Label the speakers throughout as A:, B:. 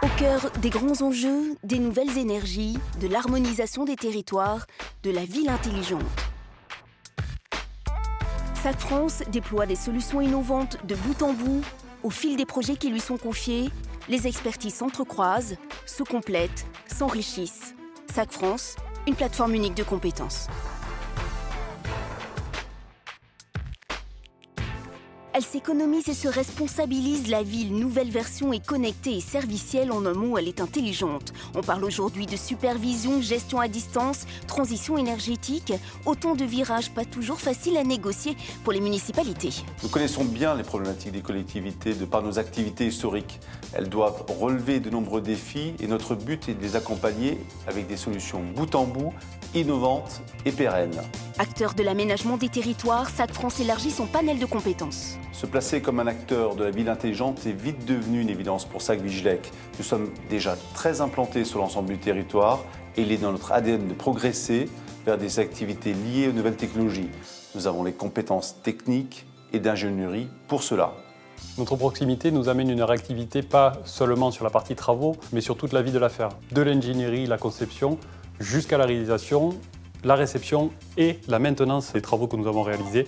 A: Au cœur des grands enjeux, des nouvelles énergies, de l'harmonisation des territoires, de la ville intelligente. SAC France déploie des solutions innovantes de bout en bout. Au fil des projets qui lui sont confiés, les expertises s'entrecroisent, se complètent, s'enrichissent. SAC France, une plateforme unique de compétences. Elle s'économise et se responsabilise. La ville, nouvelle version, est connectée et servicielle. En un mot, elle est intelligente. On parle aujourd'hui de supervision, gestion à distance, transition énergétique. Autant de virages pas toujours faciles à négocier pour les municipalités.
B: Nous connaissons bien les problématiques des collectivités de par nos activités historiques. Elles doivent relever de nombreux défis et notre but est de les accompagner avec des solutions bout en bout, innovantes et pérennes.
A: Acteur de l'aménagement des territoires, SAC France élargit son panel de compétences.
B: Se placer comme un acteur de la ville intelligente est vite devenu une évidence pour SAC Vigilec. Nous sommes déjà très implantés sur l'ensemble du territoire et il est dans notre ADN de progresser vers des activités liées aux nouvelles technologies. Nous avons les compétences techniques et d'ingénierie pour cela.
C: Notre proximité nous amène une réactivité pas seulement sur la partie travaux, mais sur toute la vie de l'affaire. De l'ingénierie, la conception, jusqu'à la réalisation, la réception et la maintenance des travaux que nous avons réalisés.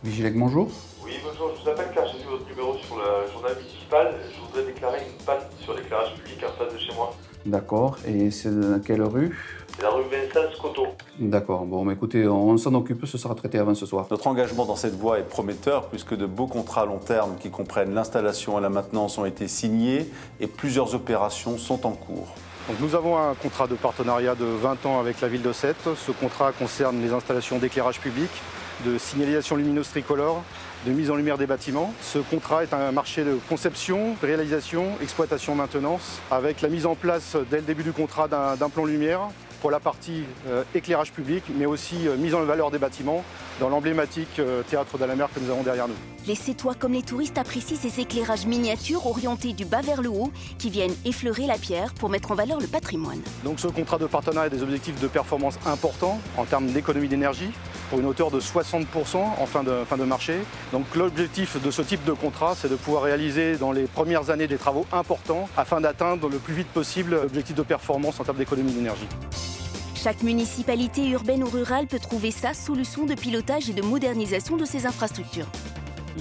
D: Vigilec, bonjour.
E: Oui, bonjour, je vous appelle car j'ai vu votre numéro sur le journal municipal. Je voudrais déclarer une panne sur l'éclairage public en face de chez moi.
D: D'accord, et c'est dans quelle rue?
E: C'est la rue Vincent Scotto.
D: D'accord, bon, mais écoutez, on s'en occupe, ce sera traité avant ce soir.
B: Notre engagement dans cette voie est prometteur puisque de beaux contrats à long terme qui comprennent l'installation et la maintenance ont été signés et plusieurs opérations sont en cours.
F: Donc nous avons un contrat de partenariat de 20 ans avec la ville de Sète. Ce contrat concerne les installations d'éclairage public, de signalisation lumineuse tricolore, de mise en lumière des bâtiments. Ce contrat est un marché de conception, réalisation, exploitation, maintenance, avec la mise en place dès le début du contrat d'un plan lumière pour la partie éclairage public, mais aussi mise en valeur des bâtiments dans l'emblématique théâtre de la mer que nous avons derrière nous.
A: Les Sétois comme les touristes apprécient ces éclairages miniatures orientés du bas vers le haut qui viennent effleurer la pierre pour mettre en valeur le patrimoine.
F: Donc ce contrat de partenariat a des objectifs de performance importants en termes d'économie d'énergie, pour une hauteur de 60% en fin de marché. Donc l'objectif de ce type de contrat, c'est de pouvoir réaliser dans les premières années des travaux importants afin d'atteindre le plus vite possible l'objectif de performance en termes d'économie d'énergie.
A: Chaque municipalité urbaine ou rurale peut trouver sa solution de pilotage et de modernisation de ses infrastructures.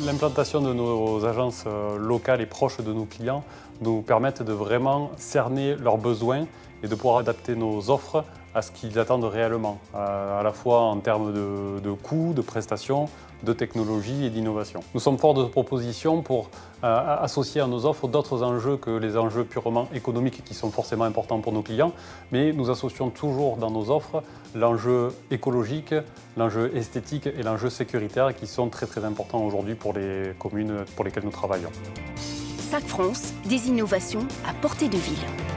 C: L'implantation de nos agences locales et proches de nos clients nous permettent de vraiment cerner leurs besoins et de pouvoir adapter nos offres à ce qu'ils attendent réellement, à la fois en termes de coûts, de prestations, de technologie et d'innovation. Nous sommes forts de propositions pour associer à nos offres d'autres enjeux que les enjeux purement économiques qui sont forcément importants pour nos clients, mais nous associons toujours dans nos offres l'enjeu écologique, l'enjeu esthétique et l'enjeu sécuritaire qui sont très importants aujourd'hui pour les communes pour lesquelles nous travaillons.
A: SAC France, des innovations à portée de ville.